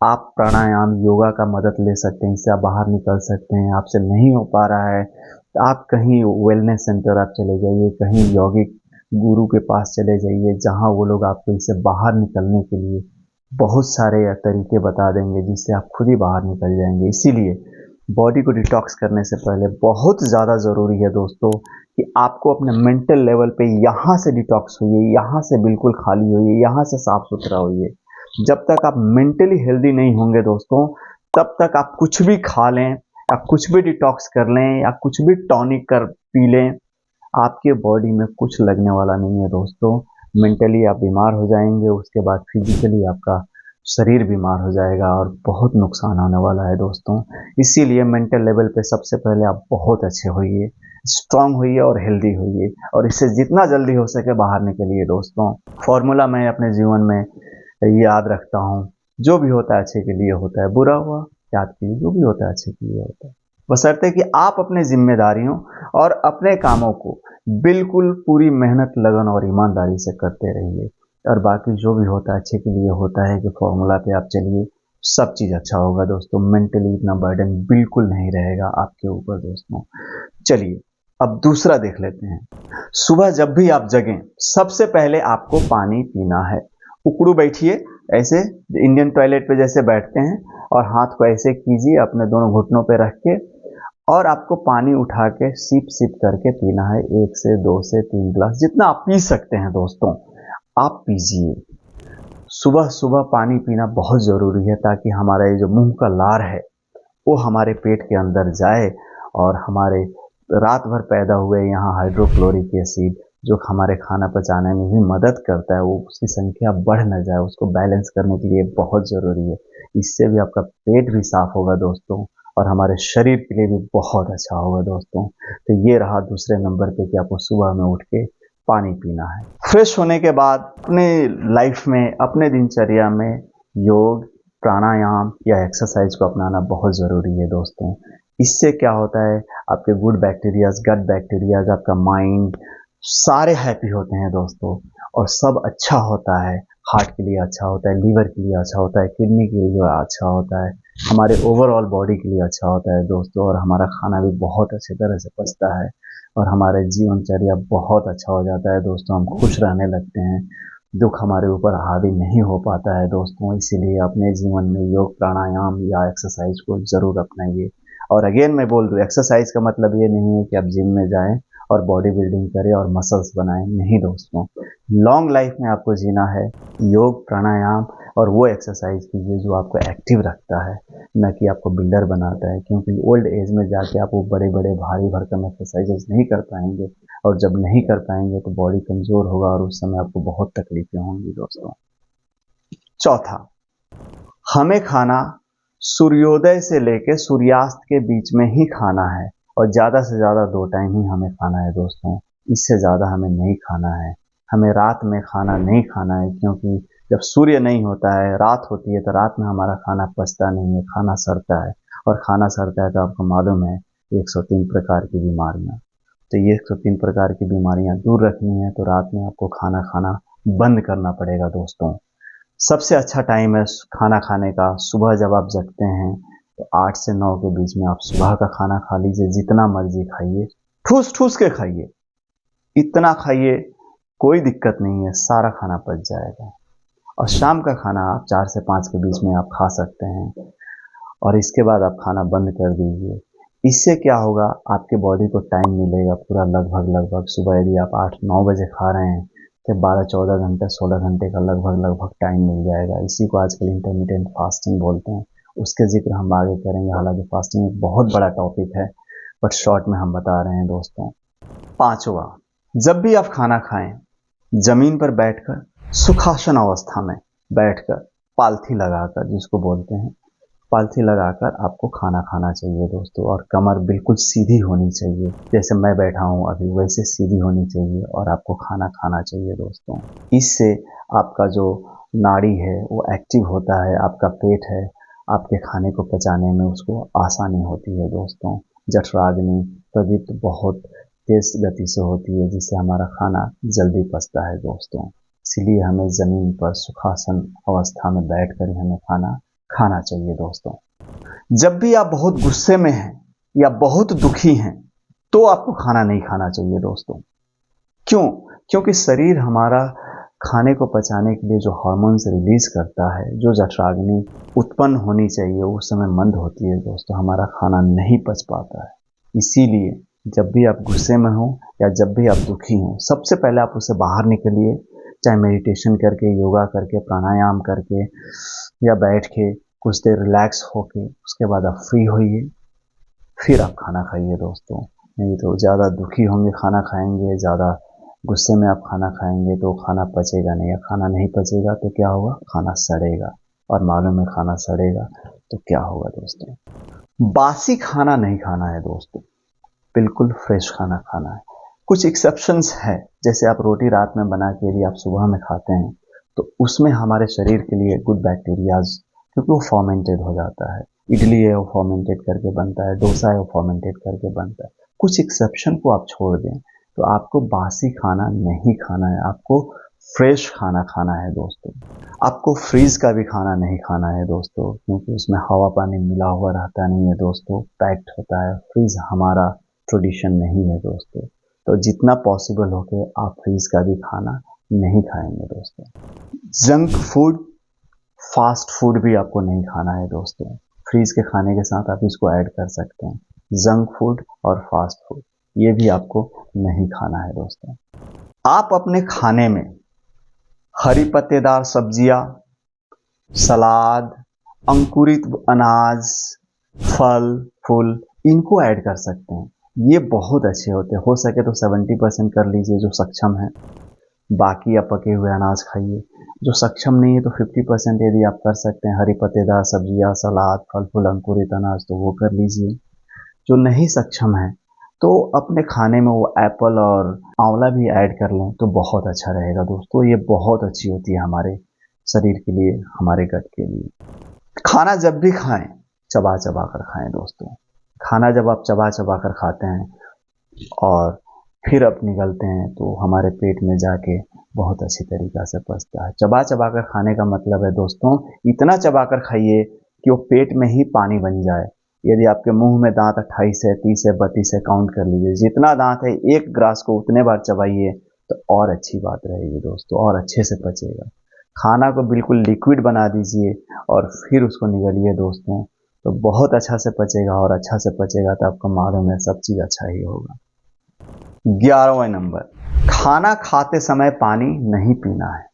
आप प्राणायाम, योगा का मदद ले सकते हैं, इससे आप बाहर निकल सकते हैं। आपसे नहीं हो पा रहा है तो आप कहीं वेलनेस सेंटर आप चले जाइए, कहीं यौगिक गुरु के पास चले जाइए, जहां वो लोग आपको इससे बाहर निकलने के लिए बहुत सारे तरीके बता देंगे, जिससे आप खुद ही बाहर निकल जाएंगे। इसीलिए बॉडी को डिटॉक्स करने से पहले बहुत ज़्यादा ज़रूरी है दोस्तों कि आपको अपने मेंटल लेवल पे यहाँ से डिटॉक्स होइए, यहाँ से बिल्कुल खाली होइए, यहाँ से साफ सुथरा होइए। जब तक आप मेंटली हेल्दी नहीं होंगे दोस्तों, तब तक आप कुछ भी खा लें या कुछ भी डिटॉक्स कर लें या कुछ भी टॉनिक कर पी लें, आपके बॉडी में कुछ लगने वाला नहीं है दोस्तों। मेंटली आप बीमार हो जाएंगे, उसके बाद फिजिकली आपका शरीर बीमार हो जाएगा और बहुत नुकसान होने वाला है दोस्तों। इसीलिए मेंटल लेवल पे सबसे पहले आप बहुत अच्छे होइए, स्ट्रांग होइए और हेल्दी होइए, और इससे जितना जल्दी हो सके बाहर निकलिए दोस्तों। फॉर्मूला मैं अपने जीवन में याद रखता हूँ जो भी होता है अच्छे के लिए होता है, बुरा हुआ याद कीजिए, जो भी होता है अच्छे के लिए होता है, बशर्ते कि आप अपने जिम्मेदारियों और अपने कामों को बिल्कुल पूरी मेहनत, लगन और ईमानदारी से करते रहिए। और बाकी जो भी होता है अच्छे के लिए होता है कि फॉर्मूला पे आप चलिए, सब चीज़ अच्छा होगा दोस्तों। मेंटली इतना बर्डन बिल्कुल नहीं रहेगा आपके ऊपर दोस्तों। चलिए अब दूसरा देख लेते हैं। सुबह जब भी आप जगें, सबसे पहले आपको पानी पीना है। उकड़ू बैठिए, ऐसे इंडियन टॉयलेट पे जैसे बैठते हैं, और हाथ को ऐसे कीजिए अपने दोनों घुटनों पे रख के, और आपको पानी उठा के सिप सिप करके पीना है। 1 से 2 से 3 गिलास, जितना आप पी सकते हैं दोस्तों आप पीजिए। सुबह सुबह पानी पीना बहुत ज़रूरी है, ताकि हमारा ये जो मुंह का लार है वो हमारे पेट के अंदर जाए, और हमारे रात भर पैदा हुए यहाँ हाइड्रोक्लोरिक एसिड जो हमारे खाना पचाने में भी मदद करता है, वो उसकी संख्या बढ़ न जाए, उसको बैलेंस करने के लिए बहुत ज़रूरी है। इससे भी आपका पेट भी साफ होगा दोस्तों, और हमारे शरीर के लिए भी बहुत अच्छा होगा दोस्तों। तो ये रहा दूसरे नंबर पे कि आपको सुबह में उठ के पानी पीना है। फ्रेश होने के बाद अपने लाइफ में, अपने दिनचर्या में योग, प्राणायाम या एक्सरसाइज को अपनाना बहुत ज़रूरी है दोस्तों। इससे क्या होता है, आपके गुड बैक्टीरियाज, गट बैक्टीरियाज, आपका माइंड सारे हैप्पी होते हैं दोस्तों, और सब अच्छा होता है। हार्ट के लिए अच्छा होता है, लीवर के लिए अच्छा होता है, किडनी के लिए अच्छा होता है, हमारे ओवरऑल बॉडी के लिए अच्छा होता है दोस्तों। और हमारा खाना भी बहुत अच्छी तरह से पचता है, और हमारे जीवनचर्या बहुत अच्छा हो जाता है दोस्तों। हम खुश रहने लगते हैं, दुख हमारे ऊपर हावी नहीं हो पाता है दोस्तों। इसीलिए अपने जीवन में योग, प्राणायाम या एक्सरसाइज को ज़रूर अपनाइए। और अगेन मैं बोल दूँ, एक्सरसाइज का मतलब ये नहीं है कि आप जिम में जाएं और बॉडी बिल्डिंग करें और मसल्स बनाएं, नहीं दोस्तों। लॉन्ग लाइफ में आपको जीना है, योग, प्राणायाम और वो एक्सरसाइज कीजिए जो आपको एक्टिव रखता है, न कि आपको बिल्डर बनाता है। क्योंकि ओल्ड एज में जाके आप वो बड़े बड़े भारी भरकम एक्सरसाइजेस नहीं कर पाएंगे, और जब नहीं कर पाएंगे तो बॉडी कमज़ोर होगा, और उस समय आपको बहुत तकलीफें होंगी दोस्तों। चौथा, हमें खाना सूर्योदय से लेकर सूर्यास्त के बीच में ही खाना है, और ज़्यादा से ज़्यादा 2 टाइम ही हमें खाना है दोस्तों। इससे ज़्यादा हमें नहीं खाना है। हमें रात में खाना नहीं खाना है, क्योंकि जब सूर्य नहीं होता है, रात होती है, तो रात में हमारा खाना पचता नहीं है, खाना सड़ता है, और खाना सड़ता है तो आपको मालूम है 103 प्रकार की बीमारियाँ। तो ये 103 प्रकार की बीमारियाँ दूर रखनी है तो रात में आपको खाना खाना बंद करना पड़ेगा दोस्तों। सबसे अच्छा टाइम है खाना खाने का सुबह। जब आप जगते हैं तो 8 से 9 के बीच में आप सुबह का खाना खा लीजिए, जितना मर्जी खाइए, ठूस ठूस के खाइए, इतना खाइए, कोई दिक्कत नहीं है, सारा खाना पच जाएगा। और शाम का खाना आप 4 से 5 के बीच में आप खा सकते हैं, और इसके बाद आप खाना बंद कर दीजिए। इससे क्या होगा, आपके बॉडी को टाइम मिलेगा पूरा, लगभग सुबह यदि आप 8-9 बजे खा रहे हैं तो 12-14 घंटे, 16 घंटे का लगभग टाइम मिल जाएगा। इसी को आजकल इंटरमिटेंट फास्टिंग बोलते हैं। उसके जिक्र हम आगे करेंगे, हालांकि फास्टिंग एक बहुत बड़ा टॉपिक है, बट शॉर्ट में हम बता रहे हैं दोस्तों। पांचवा, जब भी आप खाना खाएं, जमीन पर बैठकर सुखासन अवस्था में बैठकर, पालथी लगाकर, जिसको बोलते हैं, पालथी लगाकर आपको खाना खाना चाहिए दोस्तों। और कमर बिल्कुल सीधी होनी चाहिए, जैसे मैं बैठा हूँ अभी वैसे सीधी होनी चाहिए, और आपको खाना खाना चाहिए दोस्तों। इससे आपका जो नाड़ी है वो एक्टिव होता है, आपका पेट है, आपके खाने को पचाने में उसको आसानी होती है दोस्तों। जठराग्नि प्रदीप्त बहुत तेज गति से होती है, जिससे हमारा खाना जल्दी पचता है दोस्तों। इसलिए हमें ज़मीन पर सुखासन अवस्था में बैठकर ही हमें खाना खाना चाहिए दोस्तों। जब भी आप बहुत गुस्से में हैं या बहुत दुखी हैं तो आपको खाना नहीं खाना चाहिए दोस्तों। क्यों? क्योंकि शरीर हमारा खाने को पचाने के लिए जो हार्मोन्स रिलीज करता है, जो जठराग्नि उत्पन्न होनी चाहिए उस समय मंद होती है दोस्तों, हमारा खाना नहीं पच पाता है। इसीलिए जब भी आप गुस्से में हो या जब भी आप दुखी हो, सबसे पहले आप उससे बाहर निकलिए, चाहे मेडिटेशन करके, योगा करके, प्राणायाम करके, या बैठ के कुछ देर रिलैक्स होके, उसके बाद आप फ्री होइए, फिर आप खाना खाइए दोस्तों। नहीं तो ज़्यादा दुखी होंगे, खाना खाएंगे, ज़्यादा गुस्से में आप खाना खाएंगे तो खाना पचेगा नहीं, या खाना नहीं पचेगा तो क्या होगा, खाना सड़ेगा, और मालूम है खाना सड़ेगा तो क्या होगा दोस्तों। बासी खाना नहीं खाना है दोस्तों, बिल्कुल फ्रेश खाना खाना है। कुछ एक्सेप्शंस है, जैसे आप रोटी रात में बना के यदि आप सुबह में खाते हैं तो उसमें हमारे शरीर के लिए गुड बैक्टीरियाज क्योंकि वो फर्मेंटेड हो जाता है। इडली है वो फर्मेंटेड करके बनता है, डोसा है वो फर्मेंटेड करके बनता है। कुछ एक्सेप्शन को आप छोड़ दें तो आपको बासी खाना नहीं खाना है, आपको फ्रेश खाना खाना है दोस्तों। आपको फ्रीज का भी खाना नहीं खाना है दोस्तों, क्योंकि उसमें हवा पानी मिला हुआ रहता नहीं है दोस्तों, पैक्ड होता है। फ्रीज हमारा ट्रेडिशन नहीं है दोस्तों। तो जितना पॉसिबल हो के आप फ्रीज का भी खाना नहीं खाएंगे दोस्तों। जंक फूड, फास्ट फूड भी आपको नहीं खाना है दोस्तों। फ्रीज के खाने के साथ आप इसको ऐड कर सकते हैं, जंक फूड और फास्ट फूड, ये भी आपको नहीं खाना है दोस्तों। आप अपने खाने में हरी पत्तेदार सब्जियां, सलाद, अंकुरित अनाज, फल फूल, इनको ऐड कर सकते हैं। ये बहुत अच्छे होते हैं। हो सके तो 70% कर लीजिए जो सक्षम है, बाकी आप पके हुए अनाज खाइए। जो सक्षम नहीं है तो 50% यदि आप कर सकते हैं, हरी पत्तेदार सब्जियां, सलाद, फल फूल, अंकुरित अनाज, तो वो कर लीजिए। जो नहीं सक्षम है तो अपने खाने में वो एप्पल और आंवला भी ऐड कर लें तो बहुत अच्छा रहेगा दोस्तों। ये बहुत अच्छी होती है हमारे शरीर के लिए, हमारे गट के लिए। खाना जब भी खाएं चबा चबा कर खाएं दोस्तों। खाना जब आप चबा चबा कर खाते हैं और फिर अब निगलते हैं तो हमारे पेट में जाके बहुत अच्छी तरीक़ा से पचता है। चबा चबा कर खाने का मतलब है दोस्तों, इतना चबा कर खाइए कि वो पेट में ही पानी बन जाए। यदि आपके मुंह में दांत 28 है, 30 है, 32 है, काउंट कर लीजिए। जितना दांत है एक ग्रास को उतने बार चबाइए तो और अच्छी बात रहेगी दोस्तों, और अच्छे से पचेगा। खाना को बिल्कुल लिक्विड बना दीजिए और फिर उसको निगलिए दोस्तों, तो बहुत अच्छा से पचेगा, और अच्छा से पचेगा तो आपको मालूम है सब चीज़ अच्छा ही होगा। 11वां नंबर, खाना खाते समय पानी नहीं पीना है।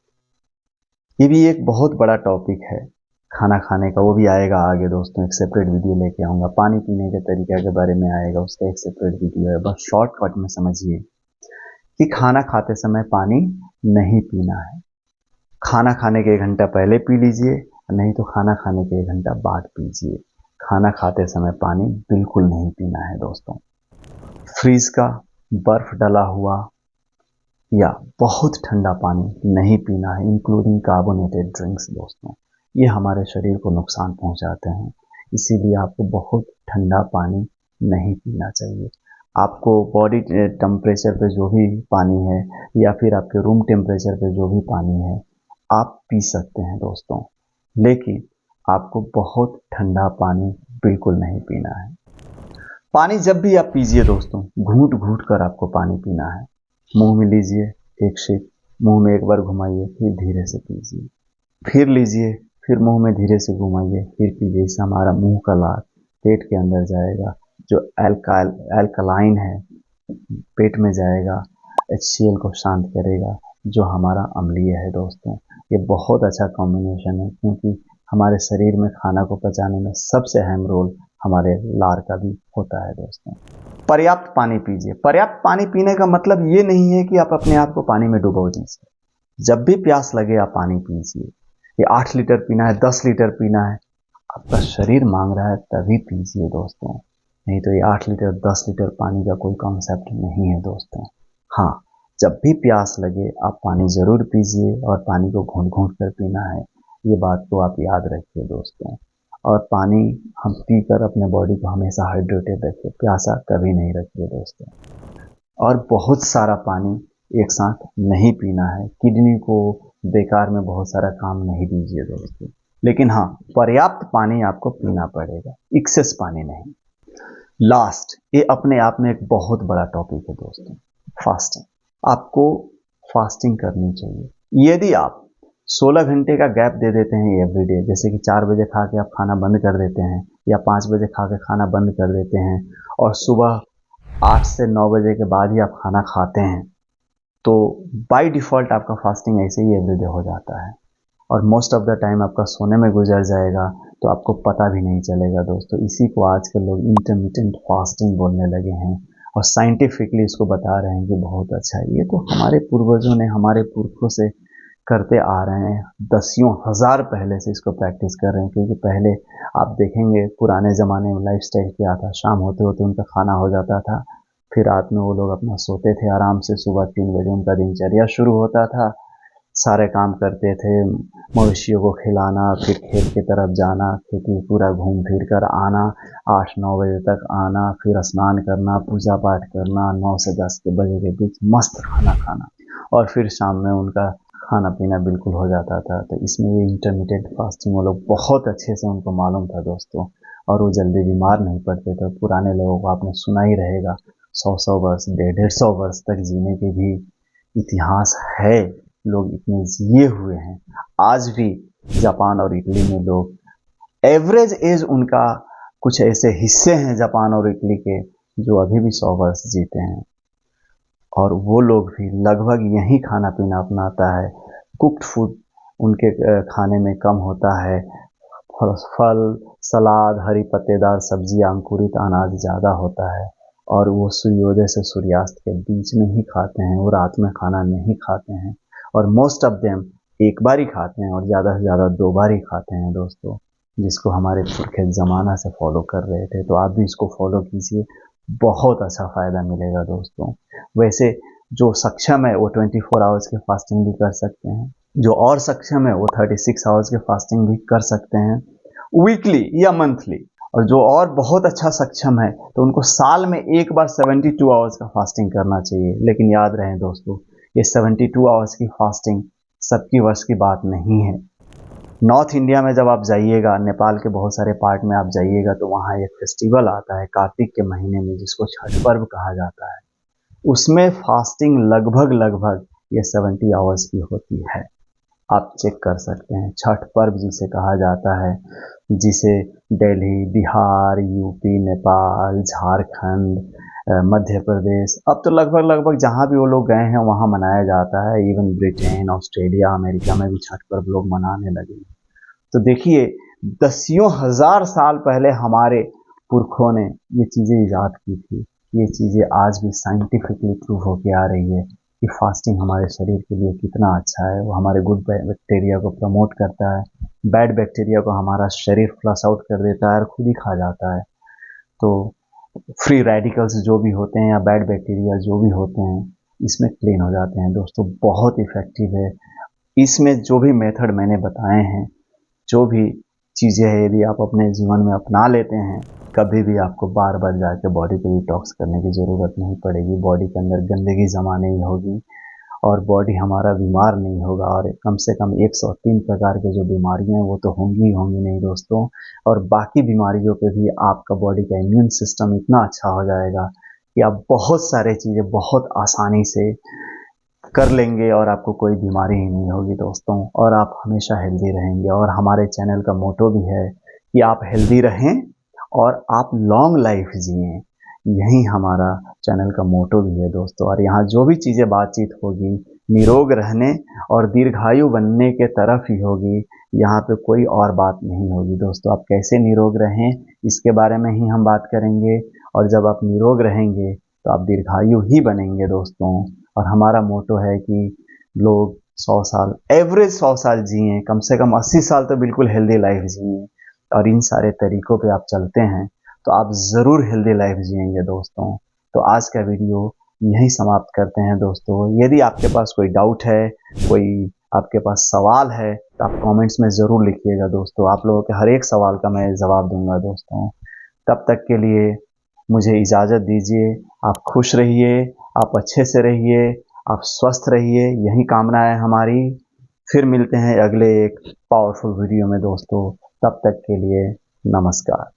ये भी एक बहुत बड़ा टॉपिक है खाना खाने का, वो भी आएगा आगे दोस्तों। एक सेपरेट वीडियो लेके आऊँगा, पानी पीने के तरीके के बारे में आएगा, उसका एक सेपरेट वीडियो है। बस शॉर्टकट में समझिए कि खाना खाते समय पानी नहीं पीना है। खाना खाने के 1 घंटा पहले पी लीजिए, नहीं तो खाना खाने के 1 घंटा बाद पीजिए। खाना खाते समय पानी बिल्कुल नहीं पीना है दोस्तों। फ्रीज का बर्फ डला हुआ या बहुत ठंडा पानी नहीं पीना है, इंक्लूडिंग कार्बोनेटेड ड्रिंक्स दोस्तों। ये हमारे शरीर को नुकसान पहुंचाते हैं, इसीलिए आपको बहुत ठंडा पानी नहीं पीना चाहिए। आपको बॉडी टेम्परेचर पे जो भी पानी है या फिर आपके रूम टेम्परेचर पे जो भी पानी है आप पी सकते हैं दोस्तों, लेकिन आपको बहुत ठंडा पानी बिल्कुल नहीं पीना है। पानी जब भी आप पीजिए दोस्तों, घूंट घूंट कर आपको पानी पीना है। मुंह में लीजिए एक शिप, मुंह में एक बार घुमाइए, फिर धीरे से पीजिए, फिर लीजिए, फिर मुंह में धीरे से घुमाइए, फिर पीजिए। इससे हमारा मुंह का लार पेट के अंदर जाएगा, जो एल्कलाइन है पेट में जाएगा, HCl को शांत करेगा, जो हमारा अम्लीय है दोस्तों। ये बहुत अच्छा कॉम्बिनेशन है, क्योंकि हमारे शरीर में खाना को पचाने में सबसे अहम रोल हमारे लार का भी होता है दोस्तों। पर्याप्त पानी पीजिए। पर्याप्त पानी पीने का मतलब ये नहीं है कि आप अपने आप को पानी में डुबो दीजिए। जब भी प्यास लगे आप पानी पीजिए। ये 8 लीटर पीना है, 10 लीटर पीना है, आपका शरीर मांग रहा है तभी पीजिए दोस्तों, नहीं तो ये 8 लीटर 10 लीटर पानी का कोई कॉन्सेप्ट नहीं है दोस्तों। हाँ, जब भी प्यास लगे आप पानी ज़रूर पीजिए, और पानी को घूंट घूंट कर पीना है, ये बात को आप याद रखिए दोस्तों। और पानी हम पीकर अपने बॉडी को हमेशा हाइड्रेटेड रखिए, प्यासा कभी नहीं रखिए दोस्तों। और बहुत सारा पानी एक साथ नहीं पीना है, किडनी को बेकार में बहुत सारा काम नहीं दीजिए दोस्तों। लेकिन हाँ, पर्याप्त पानी आपको पीना पड़ेगा, एक्सेस पानी नहीं। लास्ट, ये अपने आप में एक बहुत बड़ा टॉपिक है दोस्तों, फास्टिंग। आपको फास्टिंग करनी चाहिए। यदि आप 16 घंटे का गैप दे देते हैं एवरीडे, जैसे कि 4 बजे खा के आप खाना बंद कर देते हैं, या 5 बजे खा के खाना बंद कर देते हैं, और सुबह 8 से 9 बजे के बाद ही आप खाना खाते हैं, तो बाय डिफ़ॉल्ट आपका फास्टिंग ऐसे ही एवरीडे हो जाता है, और मोस्ट ऑफ द टाइम आपका सोने में गुजर जाएगा, तो आपको पता भी नहीं चलेगा दोस्तों। इसी को आजकल लोग इंटरमिटेंट फास्टिंग बोलने लगे हैं, और साइंटिफिकली इसको बता रहे हैं कि बहुत अच्छा है। ये तो हमारे पूर्वजों ने, हमारे पुरखों से करते आ रहे हैं, दसियों हज़ार पहले से इसको प्रैक्टिस कर रहे हैं। क्योंकि पहले आप देखेंगे पुराने ज़माने में लाइफस्टाइल क्या था, शाम होते होते उनका खाना हो जाता था, फिर रात में वो लोग अपना सोते थे आराम से, सुबह 3 बजे उनका दिनचर्या शुरू होता था, सारे काम करते थे, मवेशियों को खिलाना, फिर खेत की तरफ जाना, खेती पूरा घूम फिर कर आना, 8-9 बजे तक आना, फिर स्नान करना, पूजा पाठ करना, 9 से 10 के बजे के बीच मस्त खाना खाना, और फिर शाम में उनका खाना पीना बिल्कुल हो जाता था। तो इसमें ये इंटरमीडिएट फास्टिंग वो लोग बहुत अच्छे से उनको मालूम था दोस्तों, और वो जल्दी बीमार नहीं पड़ते थे। पुराने लोगों को आपने सुना ही रहेगा, 100-100 वर्ष, 150-150 वर्ष तक जीने के भी इतिहास है। लोग इतने जिए हुए हैं। आज भी जापान और इटली में लोग एवरेज एज उनका कुछ ऐसे हिस्से हैं जापान और इटली के जो अभी भी 100 वर्ष जीते हैं, और वो लोग भी लगभग यही खाना पीना अपनाता है। कुक्ड फूड उनके खाने में कम होता है। फल, सलाद, हरी पत्तेदार सब्जियां, अंकुरित अनाज ज़्यादा होता है, और वो सूर्योदय से सूर्यास्त के बीच में ही खाते हैं। वो रात में खाना नहीं खाते हैं, और मोस्ट ऑफ देम एक बार ही खाते हैं, और ज़्यादा से ज़्यादा 2 बार ही खाते हैं दोस्तों, जिसको हमारे पुरखे ज़माना से फॉलो कर रहे थे। तो आप भी इसको फॉलो कीजिए, बहुत अच्छा फ़ायदा मिलेगा दोस्तों। वैसे जो सक्षम है वो 24 आवर्स की फास्टिंग भी कर सकते हैं, जो और सक्षम है वो 36 आवर्स की फास्टिंग भी कर सकते हैं वीकली या मंथली, और जो और बहुत अच्छा सक्षम है तो उनको साल में एक बार 72 आवर्स का फास्टिंग करना चाहिए। लेकिन याद रहे दोस्तों, ये 72 आवर्स की फास्टिंग सबकी वश की बात नहीं है। नॉर्थ इंडिया में जब आप जाइएगा, नेपाल के बहुत सारे पार्ट में आप जाइएगा, तो वहाँ एक फेस्टिवल आता है कार्तिक के महीने में, जिसको छठ पर्व कहा जाता है। उसमें फास्टिंग लगभग ये 70 आवर्स की होती है। आप चेक कर सकते हैं। छठ पर्व जिसे कहा जाता है, जिसे दिल्ली, बिहार, यूपी, नेपाल, झारखंड, मध्य प्रदेश, अब तो लगभग जहाँ भी वो लोग गए हैं वहाँ मनाया जाता है। इवन ब्रिटेन, ऑस्ट्रेलिया, अमेरिका में भी छठ पर्व लोग मनाने लगे। तो देखिए, दसियों हजार साल पहले हमारे पुरखों ने ये चीज़ें ईजाद की थी। ये चीज़ें आज भी साइंटिफिकली प्रूव होके आ रही है कि फास्टिंग हमारे शरीर के लिए कितना अच्छा है। वो हमारे गुड बैक्टीरिया को प्रमोट करता है, बैड बैक्टीरिया को हमारा शरीर फ्लश आउट कर देता है और खुद ही खा जाता है। तो फ्री रेडिकल्स जो भी होते हैं या बैड बैक्टीरिया जो भी होते हैं, इसमें क्लीन हो जाते हैं दोस्तों। बहुत इफ़ेक्टिव है। इसमें जो भी मेथड मैंने बताए हैं, जो भी चीज़ें हैं, यदि आप अपने जीवन में अपना लेते हैं, कभी भी आपको बार बार जाके बॉडी को डिटॉक्स करने की ज़रूरत नहीं पड़ेगी। बॉडी के अंदर गंदगी जमा नहीं होगी, और बॉडी हमारा बीमार नहीं होगा। और कम से कम 103 प्रकार के जो बीमारियां हैं वो तो होंगी ही होंगी नहीं दोस्तों, और बाकी बीमारियों पे भी आपका बॉडी का इम्यून सिस्टम इतना अच्छा हो जाएगा कि आप बहुत सारे चीज़ें बहुत आसानी से कर लेंगे, और आपको कोई बीमारी ही नहीं होगी दोस्तों, और आप हमेशा हेल्दी रहेंगे। और हमारे चैनल का मोटो भी है कि आप हेल्दी रहें और आप लॉन्ग लाइफ जिएं। यही हमारा चैनल का मोटो भी है दोस्तों। और यहाँ जो भी चीज़ें बातचीत होगी, निरोग रहने और दीर्घायु बनने के तरफ ही होगी। यहाँ पे कोई और बात नहीं होगी दोस्तों। आप कैसे निरोग रहें, इसके बारे में ही हम बात करेंगे। और जब आप निरोग रहेंगे तो आप दीर्घायु ही बनेंगे दोस्तों। और हमारा मोटो है कि लोग 100 साल, एवरेज 100 साल जिएं, कम से कम 80 साल तो बिल्कुल हेल्दी लाइफ जिएं। और इन सारे तरीकों पे आप चलते हैं तो आप ज़रूर हेल्दी लाइफ जिएंगे दोस्तों। तो आज का वीडियो यहीं समाप्त करते हैं दोस्तों। यदि आपके पास कोई डाउट है, कोई आपके पास सवाल है, तो आप कमेंट्स में ज़रूर लिखिएगा दोस्तों। आप लोगों के हर एक सवाल का मैं जवाब दूंगा दोस्तों। तब तक के लिए मुझे इजाज़त दीजिए। आप खुश रहिए, आप अच्छे से रहिए, आप स्वस्थ रहिए, यही कामना है हमारी। फिर मिलते हैं अगले एक पावरफुल वीडियो में दोस्तों। तब तक के लिए नमस्कार।